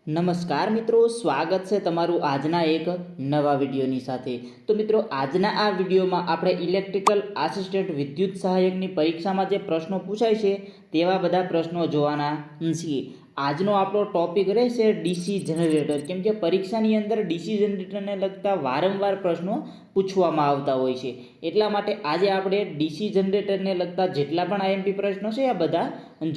નમસ્કાર મિત્રો, સ્વાગત છે તમારું આજના એક નવા વિડીયોની સાથે। તો મિત્રો, આજના આ વિડીયોમાં આપણે ઇલેક્ટ્રિકલ આસિસ્ટન્ટ વિદ્યુત સહાયકની પરીક્ષામાં જે પ્રશ્નો પૂછાય છે તેવા બધા પ્રશ્નો જોવાના છીએ। આજનો આપણો ટોપિક રહેશે ડીસી જનરેટર, કેમ કે પરીક્ષાની અંદર ડીસી જનરેટરને લગતા વારંવાર પ્રશ્નો પૂછવામાં આવતા હોય છે, એટલા માટે આજે આપણે ડીસી જનરેટરને લગતા જેટલા પણ આઈએમપી પ્રશ્નો છે આ બધા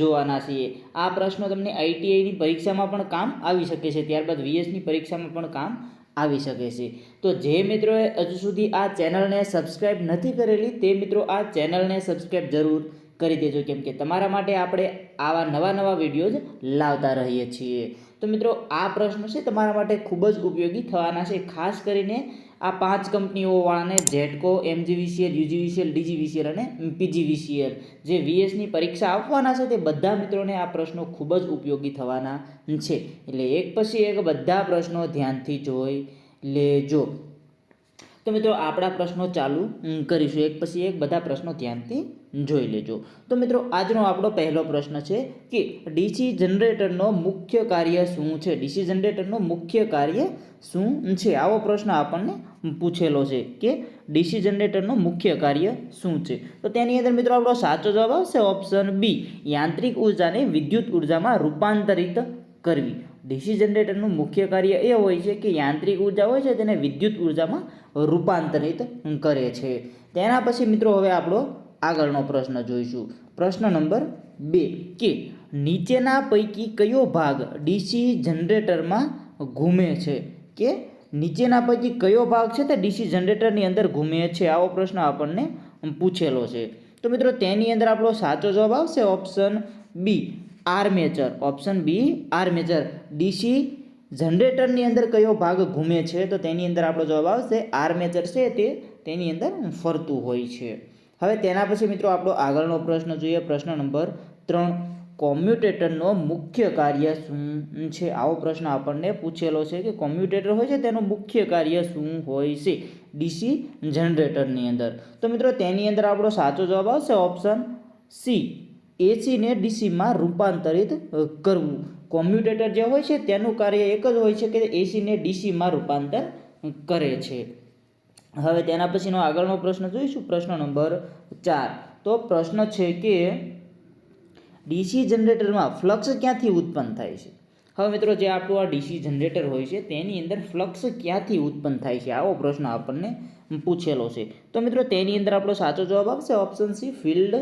જોવાના છીએ। આ પ્રશ્નો તમને આઈટીઆઈની પરીક્ષામાં પણ કામ આવી શકે છે, ત્યારબાદ વીએસની પરીક્ષામાં પણ કામ આવી શકે છે। તો જે મિત્રોએ હજુ સુધી આ ચેનલને સબસ્ક્રાઈબ નથી કરેલી તે મિત્રો આ ચેનલને સબસ્ક્રાઈબ જરૂર કરી દેજો, કેમ કે તમારા માટે આપણે આવા નવા વિડીયો જ લાવતા રહીએ છીએ। તો મિત્રો, આ પ્રશ્નો છે તમારા માટે ખૂબ જ ઉપયોગી થવાના છે, ખાસ કરીને આ 5 કંપનીઓવાળાને જેટકો, એમજીવીસીએલ, યુજીવીસીએલ, ડીજીવીસીએલ અને પીજીવીસીએલ જે વીએસની પરીક્ષા આપવાના છે તે બધા મિત્રોને આ પ્રશ્નો ખૂબ જ ઉપયોગી થવાના છે, એટલે એક પછી એક બધા પ્રશ્નો ધ્યાનથી જોઈ લેજો। તો મિત્રો, આપણા પ્રશ્નો ચાલુ કરીશું, એક પછી એક બધા પ્રશ્નો ધ્યાનથી જોઈ લેજો। તો મિત્રો, આજનો આપણો પહેલો પ્રશ્ન છે કે ડીસી જનરેટરનો મુખ્ય કાર્ય શું છે? ડીસી જનરેટરનો મુખ્ય કાર્ય શું છે? આવો પ્રશ્ન આપણને પૂછેલો છે કે ડીસી જનરેટરનો મુખ્ય કાર્ય શું છે? તો તેની અંદર મિત્રો આપણો સાચો જવાબ આવશે ઓપ્શન બી, યાંત્રિક ઉર્જાને વિદ્યુત ઉર્જામાં રૂપાંતરિત કરવી। ડીસી જનરેટરનું મુખ્ય કાર્ય એ હોય છે કે યાંત્રિક ઉર્જા હોય છે તેને વિદ્યુત ઉર્જામાં રૂપાંતરિત કરે છે। તેના પછી મિત્રો હવે આપણો આગળનો પ્રશ્ન જોઈશું, પ્રશ્ન નંબર 2 કે નીચેના પૈકી કયો ભાગ ડીસી જનરેટરમાં ઘૂમે છે? કે નીચેના પૈકી કયો ભાગ છે તે ડીસી જનરેટરની અંદર ઘૂમે છે? આવો પ્રશ્ન આપણને પૂછેલો છે। તો મિત્રો, તેની અંદર આપણો સાચો જવાબ આવશે option B, armature. Option B, armature. DC જનરેટરની અંદર કયો ભાગ ઘૂમે છે? તો તેની અંદર આપણો જવાબ આવશે આર્મેચર છે તે તેની અંદર ફરતું હોય છે। હવે તેના પછી મિત્રો આપણો આગળનો પ્રશ્ન જોઈએ, પ્રશ્ન નંબર 3, કોમ્યુટેટરનો મુખ્ય કાર્ય શું છે? આવો પ્રશ્ન આપણને પૂછેલો છે કે કોમ્યુટેટર હોય છે તેનું મુખ્ય કાર્ય શું હોય છે ડીસી જનરેટરની અંદર? તો મિત્રો, તેની અંદર આપણો સાચો જવાબ આવશે ઓપ્શન સી, એસીને ડીસીમાં રૂપાંતરિત કરવું। કોમ્યુટેટર જે હોય છે તેનું કાર્ય એક જ હોય છે કે એસીને ડીસીમાં રૂપાંતર કરે છે। હવે તેના પછીનો આગળનો પ્રશ્ન જોઈશું, પ્રશ્ન નંબર 4। તો પ્રશ્ન છે કે ડીસી જનરેટરમાં ફ્લક્સ ક્યાંથી ઉત્પન્ન થાય છે? હવે મિત્રો, જે આપણું આ ડીસી જનરેટર હોય છે તેની અંદર ફ્લક્સ ક્યાંથી ઉત્પન્ન થાય છે? આવો પ્રશ્ન આપણને પૂછેલો છે। તો મિત્રો, તેની અંદર આપણો સાચો જવાબ આવશે ઓપ્શન સી, ફિલ્ડ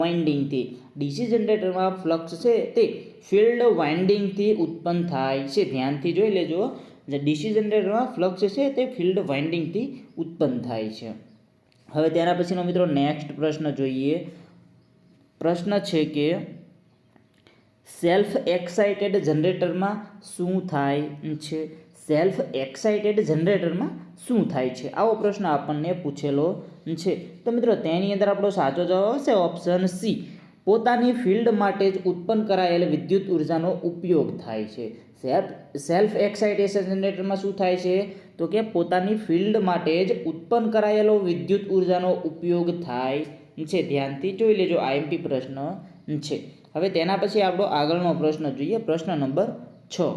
વાઇન્ડિંગથી। ડીસી જનરેટરમાં ફ્લક્સ છે તે ફિલ્ડ વાઇન્ડિંગથી ઉત્પન્ન થાય છે, ધ્યાનથી જોઈ લેજો। જે ડીસી જનરેટરમાં ફ્લક્સ છે તે ફિલ્ડ વાઇન્ડિંગથી ઉત્પન્ન થાય છે। હવે તેના પછીનો મિત્રો નેક્સ્ટ પ્રશ્ન જોઈએ, પ્રશ્ન છે કે સેલ્ફ એક્સાઇટેડ જનરેટરમાં શું થાય છે? સેલ્ફ એક્સાઇટેડ જનરેટરમાં શું થાય છે? આવો પ્રશ્ન આપણને પૂછેલો છે। તો મિત્રો, તેની અંદર આપણો સાચો જવાબ આવશે ઓપ્શન સી, પોતાની ફિલ્ડ માટે જ ઉત્પન્ન કરાયેલ વિદ્યુત ઉર્જાનો ઉપયોગ થાય છે। સેલ્ફ એક્સાઇટેશન જનરેટરમાં શું થાય છે? તો કે પોતાની ફિલ્ડ માટે જ ઉત્પન્ન કરાયેલો વિદ્યુત ઉર્જાનો ઉપયોગ થાય છે, ધ્યાનથી જોઈ લેજો, આઈએમપી પ્રશ્ન છે। હવે તેના પછી આપણો આગળનો પ્રશ્ન જોઈએ, પ્રશ્ન નંબર 6।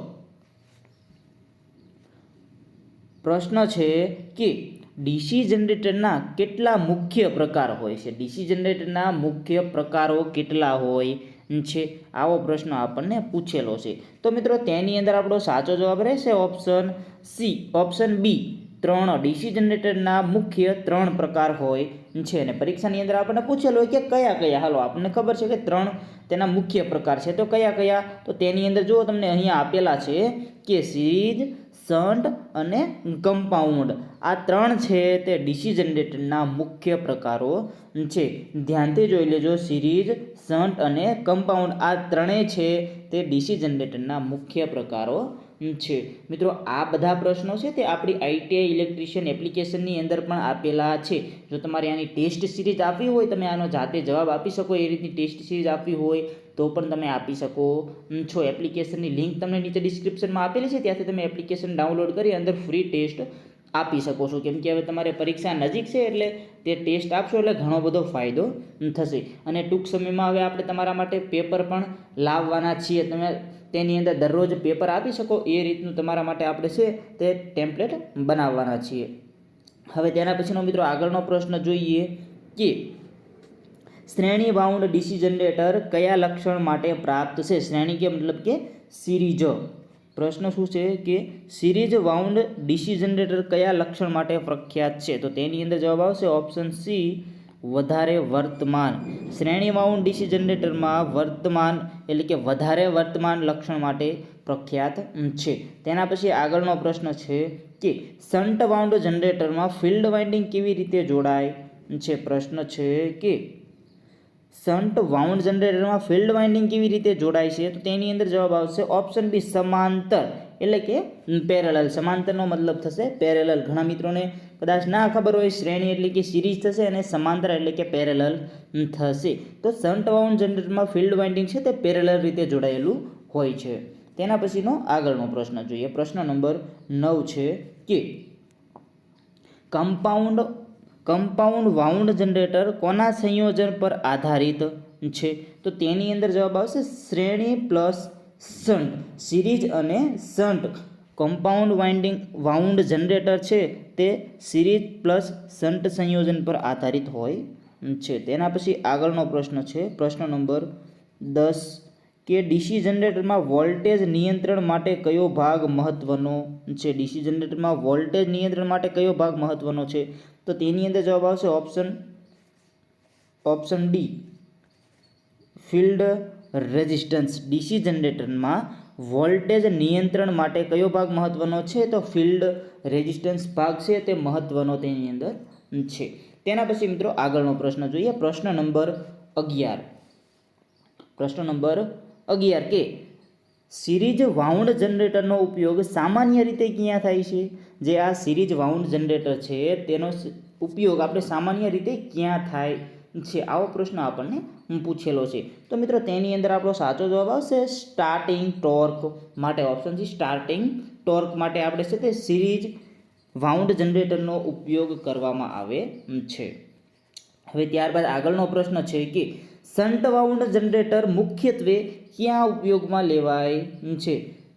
પ્રશ્ન છે કે ડીસી જનરેટરના કેટલા મુખ્ય પ્રકાર હોય છે? ડીસી જનરેટરના મુખ્ય પ્રકારો કેટલા હોય છે? આવો પ્રશ્ન આપણને પૂછેલો છે। તો મિત્રો, તેની અંદર આપણો સાચો જવાબ રહેશે option C, option B, 3। DC જનરેટરના મુખ્ય 3 પ્રકાર હોય છે, અને પરીક્ષાની અંદર આપણને પૂછેલો હોય કે કયા કયા? હાલો, આપણને ખબર છે કે 3 તેના મુખ્ય પ્રકાર છે, તો કયા કયા? તો તેની અંદર જો તમને અહીંયા આપેલા છે કે સિરીઝ, શન્ટ અને કમ્પાઉન્ડ, આ 3 છે તે ડીસી જનરેટરના મુખ્ય પ્રકારો છે, ધ્યાનથી જોઈ લેજો। સિરીઝ, શન્ટ અને કમ્પાઉન્ડ આ ત્રણેય છે તે ડીસી જનરેટરના મુખ્ય પ્રકારો છે। મિત્રો, આ બધા પ્રશ્નો છે તે આપણી આઈટીઆઈ ઇલેક્ટ્રિશિયન એપ્લિકેશનની અંદર પણ આપેલા છે। જો તમારે આની ટેસ્ટ સિરીઝ આપવી હોય, તમે આનો જાતે જવાબ આપી શકો, એ રીતની ટેસ્ટ સિરીઝ આપવી હોય તો પણ તમે આપી શકો છો। એપ્લિકેશનની લિંક તમને નીચે ડિસ્ક્રિપ્શનમાં આપેલી છે, ત્યાંથી તમે એપ્લિકેશન ડાઉનલોડ કરી અંદર ફ્રી ટેસ્ટ આપી શકો છો, કેમ કે હવે તમારે પરીક્ષા નજીક છે એટલે તે ટેસ્ટ આપશો એટલે ઘણો બધો ફાયદો થશે। અને ટૂંક સમયમાં હવે આપણે તમારા માટે પેપર પણ લાવવાના છીએ, તેની અંદર દરરોજ પેપર આપી શકો એ રીતનું તમારા માટે આપણે છે તે ટેમ્પલેટ બનાવવાના છીએ. હવે તેના પછીનો મિત્રો આગળનો પ્રશ્ન જોઈએ કે શ્રેણી વાઉન્ડ ડીસી જનરેટર કયા લક્ષણ માટે પ્રાપ્ત છે? શ્રેણી કે મતલબ કે સિરીઝ. પ્રશ્ન શું છે કે સિરીઝ વાઉન્ડ ડીસી જનરેટર કયા લક્ષણ માટે પ્રખ્યાત છે? તો તેની અંદર જવાબ આવશે ઓપ્શન સી, વધારે વર્તમાન. શ્રેણી વાઉન્ડ ડીસી જનરેટરમાં વર્તમાન એટલે કે વધારે વર્તમાન લક્ષણ માટે પ્રખ્યાત છે. તેના પછી આગળનો પ્રશ્ન છે કે શન્ટ વાઉન્ડ જનરેટરમાં ફિલ્ડ વાઇન્ડિંગ કેવી રીતે જોડાય છે? પ્રશ્ન છે કે શન્ટ વાઉન્ડ જનરેટરમાં ફિલ્ડ વાઇન્ડિંગ કેવી રીતે જોડાય છે? તો તેની અંદર જવાબ આવશે ઓપ્શન બી, સમાંતર એટલે કે પેરેલલ. સમાંતરનો મતલબ થશે પેરેલલ. ઘણા મિત્રોને કદાચ ના ખબર હોય, શ્રેણી એટલે કે સિરીઝ થશે અને સમાંતર એટલે કે પેરેલલ થશે. તો શન્ટ વાઉન્ડ જનરેટરમાં ફિલ્ડ વાઇન્ડિંગ છે તે પેરેલલ રીતે જોડાયેલું હોય છે. તેના પછીનો આગળનો પ્રશ્ન જોઈએ. પ્રશ્ન નંબર 9 છે કે કમ્પાઉન્ડ વાઉન્ડ જનરેટર કોના સંયોજન પર આધારિત છે? તો તેની અંદર જવાબ આવશે શ્રેણી પ્લસ શન્ટ. સિરીઝ અને શન્ટ કમ્પાઉન્ડ વાઉન્ડ જનરેટર છે તે સિરીઝ પ્લસ શન્ટ સંયોજન પર આધારિત હોય છે. તેના પછી આગળનો પ્રશ્ન છે પ્રશ્ન નંબર 10 કે ડીસી જનરેટરમાં વોલ્ટેજ નિયંત્રણ માટે કયો ભાગ મહત્વનો છે? ડીસી જનરેટરમાં વોલ્ટેજ નિયંત્રણ માટે કયો ભાગ મહત્વનો છે? તો તેની અંદર જવાબ આવશે option D, field resistance. DC જનરેટરમાં વોલ્ટેજ નિયંત્રણ માટે કયો ભાગ મહત્વનો છે? તો ફિલ્ડ રેઝિસ્ટન્સ ભાગ છે તે મહત્વનો તેની અંદર છે. તેના પછી મિત્રો આગળનો પ્રશ્ન જોઈએ. પ્રશ્ન નંબર 11. પ્રશ્ન નંબર 11 કે સિરીઝ વાઉન્ડ જનરેટરનો ઉપયોગ સામાન્ય રીતે ક્યાં થાય છે? જે આ સિરીઝ વાઉન્ડ જનરેટર છે તેનો ઉપયોગ આપણે સામાન્ય રીતે ક્યાં થાય છે? આવો પ્રશ્ન આપણને પૂછેલો છે. તો મિત્રો તેની અંદર આપણો સાચો જવાબ આવશે સ્ટાર્ટિંગ ટોર્ક માટે. ઓપ્શન સી, સ્ટાર્ટિંગ ટોર્ક માટે આપણે છે તે સિરીઝ વાઉન્ડ જનરેટરનો ઉપયોગ કરવામાં આવે છે. હવે ત્યારબાદ આગળનો પ્રશ્ન છે કે શન્ટ વાઉન્ડ જનરેટર મુખ્યત્વે ક્યાં ઉપયોગમાં લેવાય છે?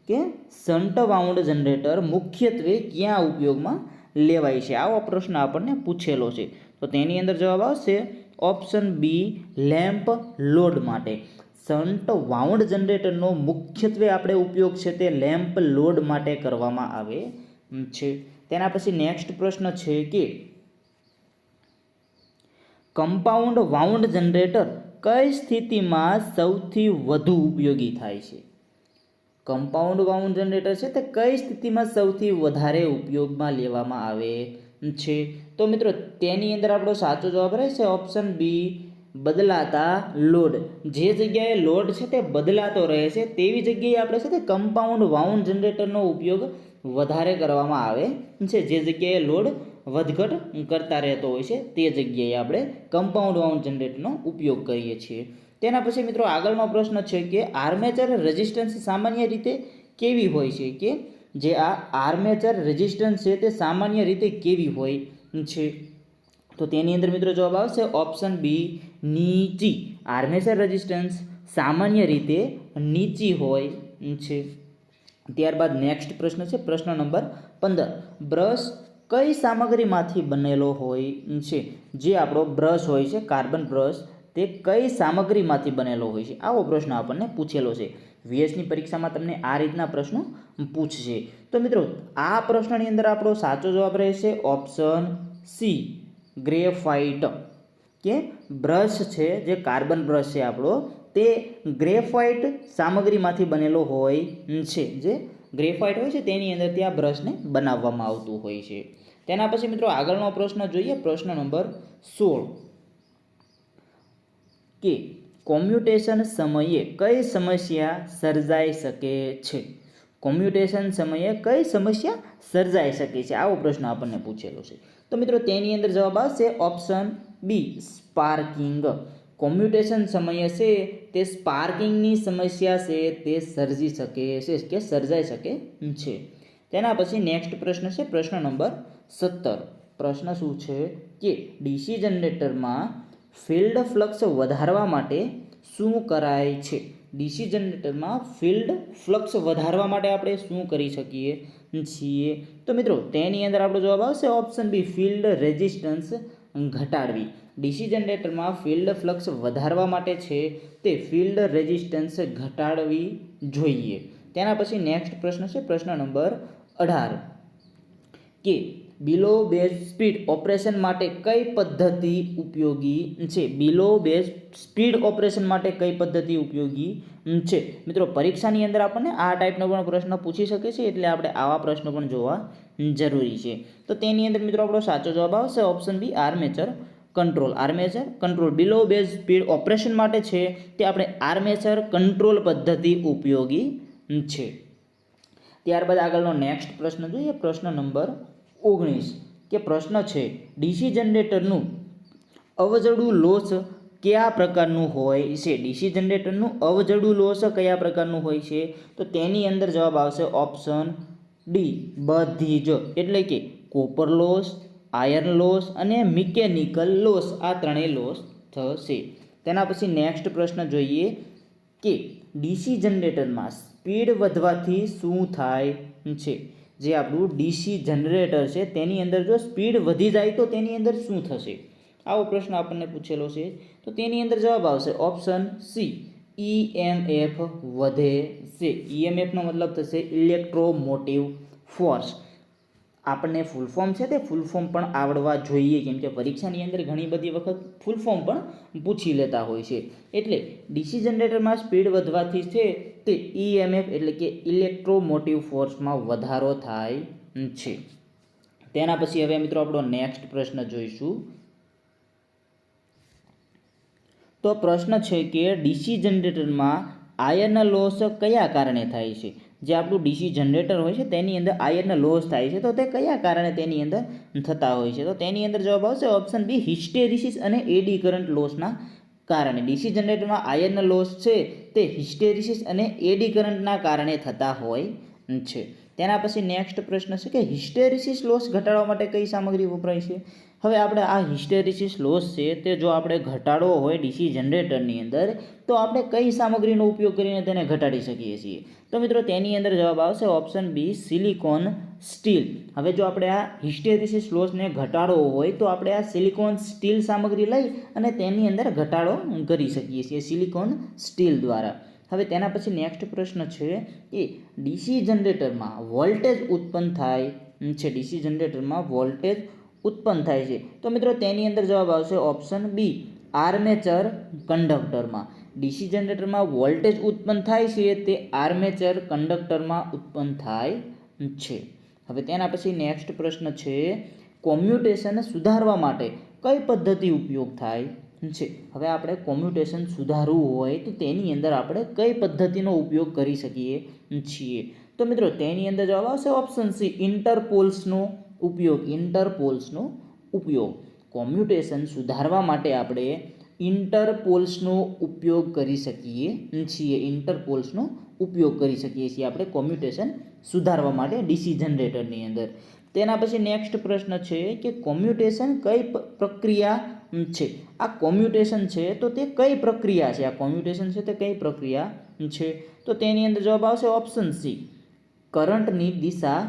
કે શન્ટ વાઉન્ડ જનરેટર મુખ્યત્વે ક્યાં ઉપયોગમાં લેવાય છે? આવો પ્રશ્ન આપણને પૂછેલો છે. તો તેની અંદર જવાબ આવશે ઓપ્શન બી, લેમ્પ લોડ માટે. શન્ટ વાઉન્ડ જનરેટરનો મુખ્યત્વે આપણે ઉપયોગ છે તે લેમ્પ લોડ માટે કરવામાં આવે છે. તેના પછી નેક્સ્ટ પ્રશ્ન છે કે કમ્પાઉન્ડ વાઉન્ડ જનરેટર કઈ સ્થિતિમાં સૌથી વધુ ઉપયોગી થાય છે? કમ્પાઉન્ડ વાઉન્ડ જનરેટર છે તે કઈ સ્થિતિમાં સૌથી વધારે ઉપયોગમાં લેવામાં આવે છે? તો મિત્રો તેની અંદર આપણો સાચો જવાબ રહેશે ઓપ્શન બી, બદલાતા લોડ. જે જગ્યાએ લોડ છે તે બદલાતો રહે છે તેવી જગ્યાએ આપણે છે તે કમ્પાઉન્ડ વાઉન્ડ જનરેટરનો ઉપયોગ વધારે કરવામાં આવે છે. જે જગ્યાએ લોડ વધઘટ કરતા રહેતો હોય છે તે જગ્યાએ આપણે કમ્પાઉન્ડ વાઉન્ડ જનરેટરનો ઉપયોગ કરીએ છીએ. તેના પછી મિત્રો આગળનો પ્રશ્ન છે કે આર્મેચર રેઝિસ્ટન્સ સામાન્ય રીતે કેવી હોય છે? કે જે આ આર્મેચર રેઝિસ્ટન્સ છે તે સામાન્ય રીતે કેવી હોય છે? તો તેની અંદર મિત્રો જવાબ આવશે ઓપ્શન બી, નીચી. આર્મેચર રેઝિસ્ટન્સ સામાન્ય રીતે નીચી હોય છે. ત્યારબાદ નેક્સ્ટ પ્રશ્ન છે પ્રશ્ન નંબર 15. બ્રશ કઈ સામગ્રીમાંથી બનેલો હોય છે? જે આપણો બ્રશ હોય છે, કાર્બન બ્રશ, તે કઈ સામગ્રીમાંથી બનેલો હોય છે? આવો પ્રશ્ન આપણને પૂછેલો છે. VSની પરીક્ષામાં તમને આ રીતના પ્રશ્નો પૂછશે. તો મિત્રો આ પ્રશ્નની અંદર આપણો સાચો જવાબ રહેશે ઓપ્શન સી, ગ્રેફાઇટ. કે બ્રશ છે જે કાર્બન બ્રશ છે આપણો તે ગ્રેફાઇટ સામગ્રીમાંથી બનેલો હોય છે. જે ગ્રેફાઇટ હોય છે તેની અંદરથી આ બ્રશને બનાવવામાં આવતું હોય છે. તેના પછી મિત્રો આગળનો પ્રશ્ન જોઈએ. પ્રશ્ન નંબર 16 કે કોમ્યુટેશન સમયે કઈ સમસ્યા સર્જાઈ શકે છે? કોમ્યુટેશન સમયે કઈ સમસ્યા સર્જાઈ શકે છે? આવો પ્રશ્ન આપણને પૂછેલો છે. તો મિત્રો તેની અંદર જવાબ આવશે ઓપ્શન બી, સ્પાર્કિંગ. કોમ્યુટેશન સમયે છે તે સ્પાર્કિંગની સમસ્યા છે તે સર્જી શકે છે કે સર્જાઈ શકે છે. તેના પછી નેક્સ્ટ પ્રશ્ન છે પ્રશ્ન નંબર 17. પ્રશ્ન શું છે કે ડીસી જનરેટરમાં ફિલ્ડ ફ્લક્સ વધારવા માટે શું કરાય છે? ડીસી જનરેટરમાં ફિલ્ડ ફ્લક્સ વધારવા માટે આપણે શું કરી શકીએ છીએ? તો મિત્રો તેની અંદર આપણો જવાબ આવશે ઓપ્શન બી, ફિલ્ડ રેઝિસ્ટન્સ ઘટાડવી. ડીસી જનરેટરમાં ફિલ્ડ ફ્લક્સ વધારવા માટે છે તે ફિલ્ડ રેઝિસ્ટન્સ ઘટાડવી જોઈએ. તેના પછી નેક્સ્ટ પ્રશ્ન છે પ્રશ્ન નંબર 18 કે બિલો બેઝ સ્પીડ ઓપરેશન માટે કઈ પદ્ધતિ ઉપયોગી છે? બિલો બેઝ સ્પીડ ઓપરેશન માટે કઈ પદ્ધતિ ઉપયોગી છે? મિત્રો પરીક્ષાની અંદર આપણને આ ટાઈપનો પણ પ્રશ્ન પૂછી શકે છે, એટલે આપણે આવા પ્રશ્નો પણ જોવા જરૂરી છે. તો તેની અંદર મિત્રો આપણો સાચો જવાબ આવશે option B, armature control. Armature control below base speed operation માટે છે તે આપણે આર્મેચર કંટ્રોલ પદ્ધતિ ઉપયોગી છે. ત્યારબાદ આગળનો નેક્સ્ટ પ્રશ્ન જોઈએ, પ્રશ્ન નંબર 19 કે પ્રશ્ન છે ડીસી જનરેટરનું અવજડું લોસ કયા પ્રકારનું હોય છે? ડીસી જનરેટરનું અવજડું લોસ કયા પ્રકારનું હોય છે? તો તેની અંદર જવાબ આવશે ઓપ્શન ડી, બધી જ. એટલે કે કોપર લોસ, આયર્ન લોસ અને મિકેનિકલ લોસ, આ ત્રણેય લોસ થશે. તેના પછી નેક્સ્ટ પ્રશ્ન જોઈએ કે ડીસી જનરેટરમાં સ્પીડ વધવાથી શું થાય છે? જે આપણું ડીસી જનરેટર છે તેની અંદર જો સ્પીડ વધી જાય તો તેની અંદર શું થશે? આવો પ્રશ્ન આપણને પૂછેલો છે. તો તેની અંદર જવાબ આવશે ઓપ્શન સી, EMF વધે છે. EMFનો મતલબ થશે ઇલેક્ટ્રોમોટિવ ફોર્સ. આપણને ફૂલ ફોર્મ છે તે ફૂલ ફોર્મ પણ આવડવા જોઈએ, કેમ કે પરીક્ષાની અંદર ઘણી બધી વખત ફૂલ ફોર્મ પણ પૂછી લેતા હોય છે. એટલે ડીસી જનરેટરમાં સ્પીડ વધવાથી છે તે EMF એટલે કે ઇલેક્ટ્રોમોટિવ ફોર્સમાં વધારો થાય છે. તેના પછી હવે મિત્રો આપણો નેક્સ્ટ પ્રશ્ન જોઈશું. તો પ્રશ્ન છે કે ડીસી જનરેટરમાં આયર્ન લોસ કયા કારણે થાય છે? જે આપણું ડીસી જનરેટર હોય છે તેની અંદર આયર્ન લોસ થાય છે, તો તે કયા કારણે તેની અંદર થતા હોય છે? તો તેની અંદર જવાબ આવશે ઓપ્શન બી, હિસ્ટેરિસિસ અને એડી કરંટ લોસના કારણે. ડીસી જનરેટરમાં આયર્ન લોસ છે તે હિસ્ટેરિસિસ અને એડી કરંટના કારણે થતા હોય છે. તેના પછી નેક્સ્ટ પ્રશ્ન છે કે હિસ્ટેરિસિસ લોસ ઘટાડવા માટે કઈ સામગ્રી વપરાય છે? હવે આપણે આ હિસ્ટેરિસિસ લોસ છે તે જો આપણે ઘટાડવો હોય ડીસી જનરેટરની અંદર, તો આપણે કઈ સામગ્રીનો ઉપયોગ કરીને તેને ઘટાડી શકીએ છીએ? તો મિત્રો તેની અંદર જવાબ આવશે ઓપ્શન બી, સિલિકોન સ્ટીલ. હવે જો આપણે આ હિસ્ટેરિસિસ લોસને ઘટાડવો હોય તો આપણે આ સિલિકોન સ્ટીલ સામગ્રી લઈ અને તેની અંદર ઘટાડો કરી શકીએ છીએ સિલિકોન સ્ટીલ દ્વારા. હવે તેના પછી નેક્સ્ટ પ્રશ્ન છે એ ડીસી જનરેટરમાં વોલ્ટેજ ઉત્પન્ન થાય છે. ડીસી જનરેટરમાં વોલ્ટેજ ઉત્પન્ન થાય છે. તો મિત્રો તેની અંદર જવાબ આવશે ઓપ્શન બી, આર્મેચર કંડક્ટરમાં. ડીસી જનરેટરમાં વોલ્ટેજ ઉત્પન્ન થાય છે તે આર્મેચર કંડક્ટરમાં ઉત્પન્ન થાય છે. હવે તેના પછી નેક્સ્ટ પ્રશ્ન છે કોમ્યુટેશન સુધારવા માટે કઈ પદ્ધતિ ઉપયોગ થાય છે? હવે આપણે કોમ્યુટેશન સુધારવું હોય તો તેની અંદર આપણે કઈ પદ્ધતિનો ઉપયોગ કરી શકીએ છીએ? તો મિત્રો તેની અંદર જવાબ આવશે ઓપ્શન સી, ઇન્ટરપોલ્સનો ઉપયોગ. ઇન્ટરપોલ્સનો ઉપયોગ. કોમ્યુટેશન સુધારવા માટે આપણે ઇન્ટરપોલ્સનો ઉપયોગ કરી શકીએ છીએ. ઇન્ટરપોલ્સનો ઉપયોગ કરી શકીએ છીએ આપણે કોમ્યુટેશન સુધારવા માટે ડીસી જનરેટરની અંદર. તેના પછી નેક્સ્ટ પ્રશ્ન છે કે કોમ્યુટેશન કઈ પ્રક્રિયા છે? આ કોમ્યુટેશન છે તો તે કઈ પ્રક્રિયા છે? આ કોમ્યુટેશન છે તે કઈ પ્રક્રિયા છે? તો તેની અંદર જવાબ આવશે ઓપ્શન સી, કરંટની દિશા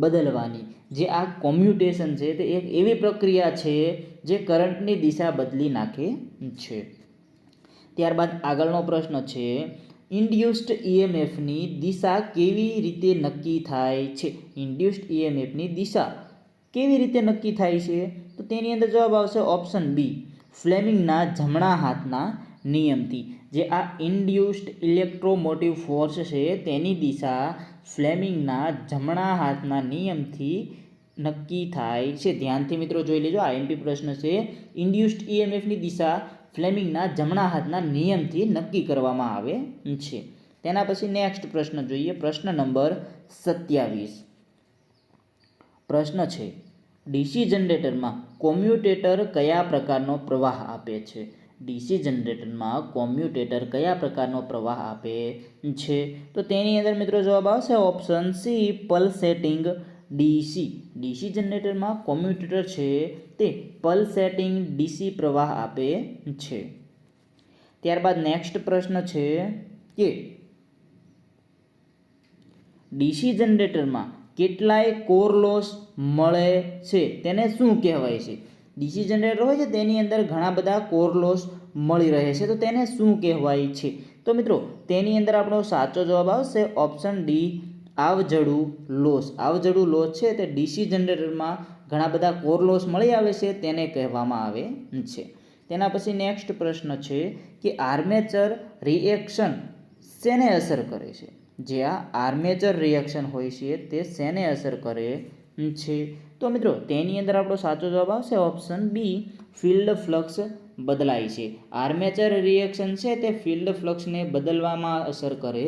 બદલવાની. જે આ કોમ્યુટેશન છે તે એક એવી પ્રક્રિયા છે જે કરંટની દિશા બદલી નાખે છે. ત્યારબાદ આગળનો પ્રશ્ન છે ઇન્ડ્યુસ્ડ EMFની દિશા કેવી રીતે નક્કી થાય છે? ઇન્ડ્યુસ્ડ EMFની દિશા કેવી રીતે નક્કી થાય છે? તો તેની અંદર જવાબ આવશે ઓપ્શન બી, ફ્લેમિંગના જમણા હાથના નિયમથી. જે આ ઇન્ડ્યુસ્ડ ઇલેક્ટ્રોમોટિવ ફોર્સ છે તેની દિશા ફ્લેમિંગના જમણા હાથના નિયમથી નક્કી થાય છે. ધ્યાનથી મિત્રો જોઈ લેજો, આ IMP પ્રશ્ન છે. ઇન્ડ્યુસ્ડ EMFની દિશા ફ્લેમિંગના જમણા હાથના નિયમથી નક્કી કરવામાં આવે છે. તેના પછી નેક્સ્ટ પ્રશ્ન જોઈએ, પ્રશ્ન નંબર 27. પ્રશ્ન છે ડીસી જનરેટરમાં કોમ્યુટેટર કયા પ્રકારનો પ્રવાહ આપે છે? ડીસી જનરેટરમાં કોમ્યુટેટર કયા પ્રકારનો પ્રવાહ આપે છે? તો તેની અંદર મિત્રો જવાબ આવશે option C, pulsating DC. DC જનરેટરમાં કોમ્યુટેટર છે તે પલ્સેટિંગ DC પ્રવાહ આપે છે. ત્યારબાદ નેક્સ્ટ પ્રશ્ન છે કે ડીસી જનરેટરમાં કેટલાય કોર લોસ મળે છે તેને શું કહેવાય છે? ડીસી જનરેટર હોય છે તેની અંદર ઘણા બધા કોર લોસ મળી રહે છે તો તેને શું કહેવાય છે? તો મિત્રો તેની અંદર આપણો સાચો જવાબ આવશે ઓપ્શન ડી, આવજડું લોસ. આવજડું લોસ છે તે ડીસી જનરેટરમાં ઘણા બધા કોર લોસ મળી આવે છે તેને કહેવામાં આવે છે. તેના પછી નેક્સ્ટ પ્રશ્ન છે કે આર્મેચર રિએક્શન શેને અસર કરે છે? જે આ આર્મેચર રિએક્શન હોય છે તે શેને અસર કરે છે? તો મિત્રો તેની અંદર આપણો સાચો જવાબ આવશે ઓપ્શન બી, ફિલ્ડ ફ્લક્સ બદલાય છે. આર્મેચર રિએક્શન છે તે ફિલ્ડ ફ્લક્સને બદલવામાં અસર કરે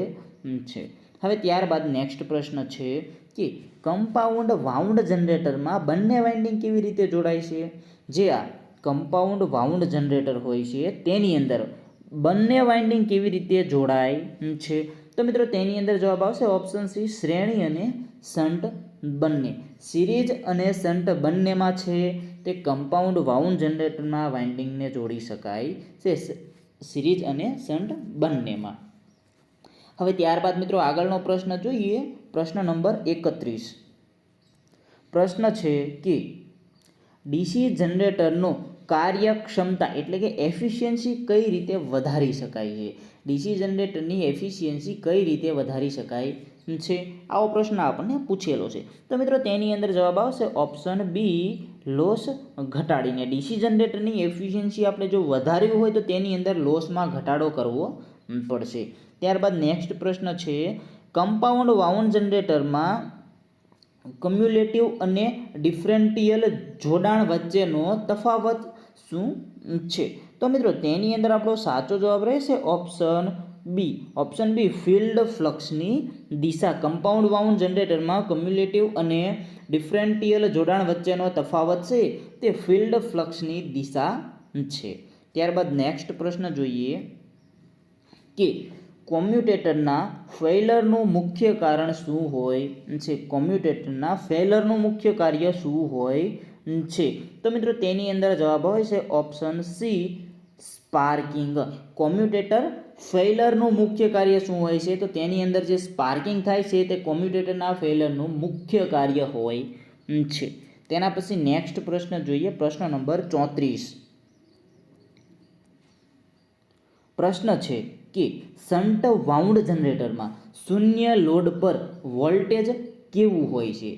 છે. હવે ત્યારબાદ નેક્સ્ટ પ્રશ્ન છે કે કમ્પાઉન્ડ વાઉન્ડ જનરેટરમાં બંને વાઇન્ડિંગ કેવી રીતે જોડાય છે? જે આ કમ્પાઉન્ડ વાઉન્ડ જનરેટર હોય છે તેની અંદર બંને વાઇન્ડિંગ કેવી રીતે જોડાય છે? તો મિત્રો તેની અંદર જવાબ આવશે ઓપ્શન સી, શ્રેણી અને શન્ટ બંને. સિરીઝ અને શન્ટ બંનેમાં છે તે કમ્પાઉન્ડ વાઉન્ડ જનરેટરમાં વાઇન્ડિંગને જોડી શકાય છે, સિરીઝ અને શન્ટ બંનેમાં. હવે ત્યારબાદ મિત્રો આગળનો પ્રશ્ન જોઈએ, પ્રશ્ન નંબર 31. પ્રશ્ન છે કે ડીસી જનરેટરનો કાર્યક્ષમતા એટલે કે એફિશિયન્સી કઈ રીતે વધારી શકાય છે? ડીસી જનરેટરની એફિશિયન્સી કઈ રીતે વધારી શકાય છે? આવો પ્રશ્ન આપણને પૂછેલો છે. તો મિત્રો તેની અંદર જવાબ આવશે ઓપ્શન બી, લોસ ઘટાડીને. ડીસી જનરેટરની એફિશિયન્સી આપણે જો વધારવી હોય તો તેની અંદર લોસમાં ઘટાડો કરવો પડશે. ત્યારબાદ નેક્સ્ટ પ્રશ્ન છે કમ્પાઉન્ડ વાઉન્ડ જનરેટરમાં કમ્યુલેટિવ અને ડિફરન્ટિયલ જોડાણ વચ્ચેનો તફાવત શું છે? તો મિત્રો તેની અંદર આપણો સાચો જવાબ રહેશે option B. Option B, field ફ્લક્સની દિશા. કમ્પાઉન્ડ વાઉન્ડ જનરેટરમાં કમ્યુલેટિવ અને ડિફરન્ટિયલ જોડાણ વચ્ચેનો તફાવત છે તે ફિલ્ડ ફ્લક્સની દિશા છે. ત્યારબાદ નેક્સ્ટ પ્રશ્ન જોઈએ કે કોમ્યુટેટરના ફેઇલરનું મુખ્ય કારણ શું હોય છે? કોમ્યુટેટરના ફેઇલરનું મુખ્ય કાર્ય શું હોય છે? તો મિત્રો તેની અંદર જવાબ હોય છે ઓપ્શન સી, સ્પાર્કિંગ. કોમ્યુટેટર ફેઇલરનું મુખ્ય કાર્ય શું હોય છે? તો તેની અંદર જે સ્પાર્કિંગ થાય છે તે કોમ્યુટેટરના ફેઇલરનું મુખ્ય કાર્ય હોય છે. તેના પછી નેક્સ્ટ પ્રશ્ન જોઈએ, પ્રશ્ન નંબર 34. પ્રશ્ન છે કે શન્ટ વાઉન્ડ જનરેટરમાં શૂન્ય લોડ પર વોલ્ટેજ કેવું હોય છે?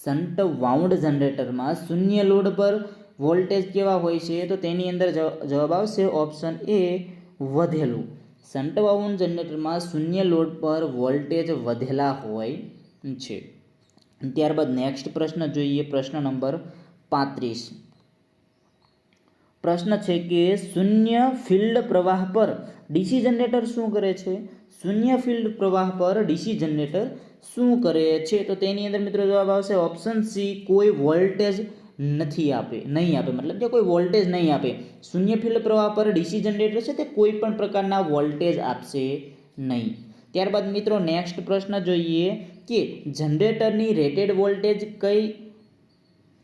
શન્ટ વાઉન્ડ જનરેટરમાં શૂન્ય લોડ પર વોલ્ટેજ કેવા હોય છે? તો તેની અંદર જવાબ આવશે ઓપ્શન એ, વધેલું. શન્ટ વાઉન્ડ જનરેટરમાં શૂન્ય લોડ પર વોલ્ટેજ વધેલા હોય છે. ત્યારબાદ નેક્સ્ટ પ્રશ્ન જોઈએ, પ્રશ્ન નંબર 35. પ્રશ્ન છે કે શૂન્ય ફિલ્ડ પ્રવાહ પર ડીસી જનરેટર શું કરે છે? શૂન્ય ફિલ્ડ પ્રવાહ પર ડીસી જનરેટર શું કરે છે? તો તેની અંદર મિત્રો જવાબ આવશે ઓપ્શન સી, કોઈ વોલ્ટેજ નહીં આપે, મતલબ કે કોઈ વોલ્ટેજ નહીં આપે. શૂન્ય ફિલ્ડ પ્રવાહ પર ડીસી જનરેટર છે તે કોઈ પણ પ્રકારના વોલ્ટેજ આપશે નહીં. ત્યારબાદ મિત્રો નેક્સ્ટ પ્રશ્ન જોઈએ કે જનરેટરની રેટેડ વોલ્ટેજ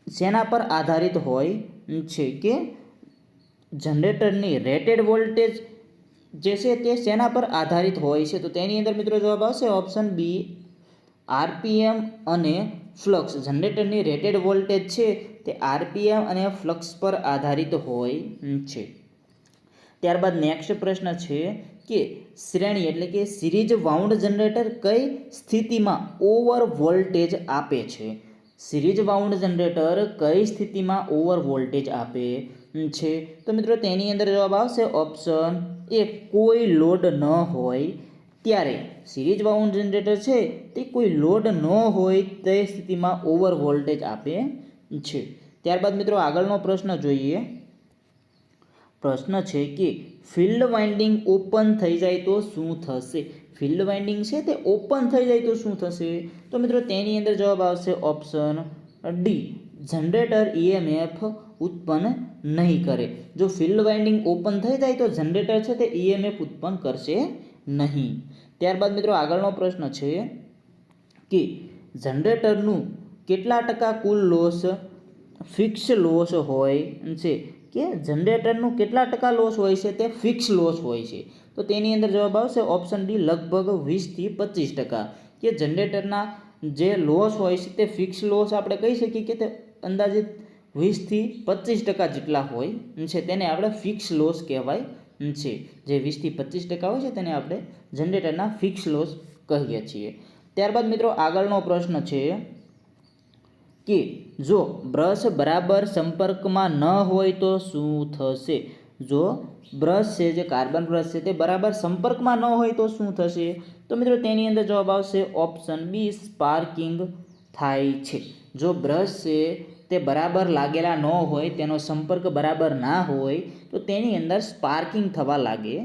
શેના પર આધારિત હોય છે? કે જનરેટરની રેટેડ વોલ્ટેજ જે છે તે શેના પર આધારિત હોય છે? તો તેની અંદર મિત્રો જવાબ આવશે ઓપ્શન બી, આરપીએમ અને ફ્લક્સ. જનરેટરની રેટેડ વોલ્ટેજ છે તે આરપીએમ અને ફ્લક્સ પર આધારિત હોય છે. ત્યારબાદ નેક્સ્ટ પ્રશ્ન છે કે શ્રેણી એટલે કે સિરીઝ વાઉન્ડ જનરેટર કઈ સ્થિતિમાં ઓવર વોલ્ટેજ આપે છે? સિરીઝ વાઉન્ડ જનરેટર કઈ સ્થિતિમાં ઓવર વોલ્ટેજ આપે છે? તો મિત્રો તેની અંદર જવાબ આવશે ઓપ્શન એ, કોઈ લોડ ન હોય ત્યારે. સિરીઝ વાઉન્ડ જનરેટર છે તે કોઈ લોડ ન હોય તે સ્થિતિમાં ઓવર વોલ્ટેજ આપે છે. ત્યારબાદ મિત્રો આગળનો પ્રશ્ન જોઈએ. પ્રશ્ન છે કે ફિલ્ડ વાઇન્ડિંગ ઓપન થઈ જાય તો શું થશે? ફિલ્ડ વાઇન્ડિંગ છે તે ઓપન થઈ જાય તો શું થશે? તો મિત્રો તેની અંદર જવાબ આવશે ઓપ્શન ડી, જનરેટર ઈએમએફ ઉત્પન્ન નહીં કરે. જો ફિલ્ડ વાઇન્ડિંગ ઓપન થઈ જાય તો જનરેટર છે તે ઈએમએફ ઉત્પન્ન કરશે નહીં. ત્યારબાદ મિત્રો આગળનો પ્રશ્ન છે કે જનરેટરનું કેટલા ટકા કુલ લોસ ફિક્સ લોસ હોય છે? કે જનરેટરનું કેટલા ટકા લોસ હોય છે તે ફિક્સ લોસ હોય છે. તો તેની અંદર જવાબ આવશે ઓપ્શન ડી લગભગ 20 થી 25%. કે જનરેટરના જે લોસ હોય છે તે ફિક્સ લોસ આપણે કહી શકીએ કે તે અંદાજિત 20 થી 25% જેટલા હોય છે, તેને આપણે ફિક્સ લોસ કહેવાય છે. જે 20 થી 25% હોય છે તેને આપણે જનરેટરના ફિક્સ લોસ કહીએ છીએ. ત્યારબાદ મિત્રો આગળનો પ્રશ્ન છે કે જો બ્રશ બરાબર સંપર્કમાં ન હોય તો શું થશે? જો બ્રશ છે, જે કાર્બન બ્રશ છે તે બરાબર સંપર્કમાં ન હોય તો શું થશે? તો મિત્રો તેની અંદર જવાબ આવશે ઓપ્શન બી સ્પાર્કિંગ થાય છે. જો બ્રશ છે તે બરાબર લાગેલા ન હોય, તેનો સંપર્ક બરાબર ના હોય તો તેની અંદર સ્પાર્કિંગ થવા લાગે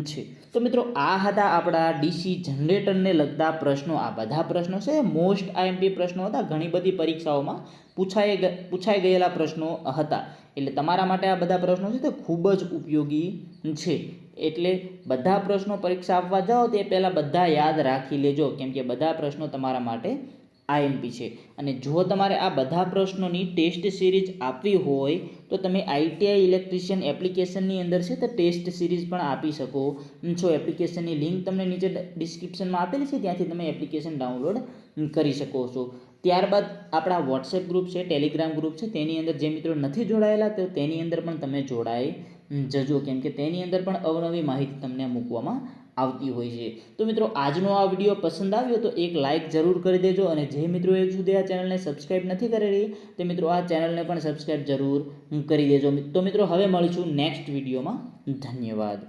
છે. તો મિત્રો આ હતા આપણા ડીસી જનરેટરને લગતા પ્રશ્નો. આ બધા પ્રશ્નો છે મોસ્ટ આઈએમપી પ્રશ્નો હતા, ઘણી બધી પરીક્ષાઓમાં પૂછાઈ ગયેલા પ્રશ્નો હતા. એટલે તમારા માટે આ બધા પ્રશ્નો છે તે ખૂબ જ ઉપયોગી છે. એટલે બધા પ્રશ્નો પરીક્ષા આપવા જાઓ તે પહેલાં બધા યાદ રાખી લેજો, કેમ કે બધા પ્રશ્નો તમારા માટે આઈએમપી છે. અને જો તમારે આ બધા પ્રશ્નોની ટેસ્ટ સિરીઝ આપવી હોય તો તમે આઈટીઆઈ ઇલેક્ટ્રિશિયન એપ્લિકેશનની અંદર છે તે ટેસ્ટ સિરીઝ પણ આપી શકો છો. એપ્લિકેશનની લિંક તમને નીચે ડિસ્ક્રિપ્શનમાં આપેલી છે, ત્યાંથી તમે એપ્લિકેશન ડાઉનલોડ કરી શકો છો. ત્યારબાદ આપણા વોટ્સએપ ગ્રુપ છે, ટેલિગ્રામ ગ્રુપ છે, તેની અંદર જે મિત્રો નથી જોડાયેલા તો તેની અંદર પણ તમે જોડાઈ જજો, કેમ કે તેની અંદર પણ અવનવી માહિતી તમને મૂકવામાં આવતી હોય છે. તો મિત્રો આજનો આ વિડીયો પસંદ આવ્યો તો એક લાઇક જરૂર કરી દેજો, અને જે મિત્રો એક સુધી આ ચેનલને સબસ્ક્રાઇબ નથી કરેલી તે મિત્રો આ ચેનલને પણ સબસ્ક્રાઇબ જરૂર કરી દેજો. તો મિત્રો હવે મળીશું નેક્સ્ટ વિડીયોમાં. ધન્યવાદ.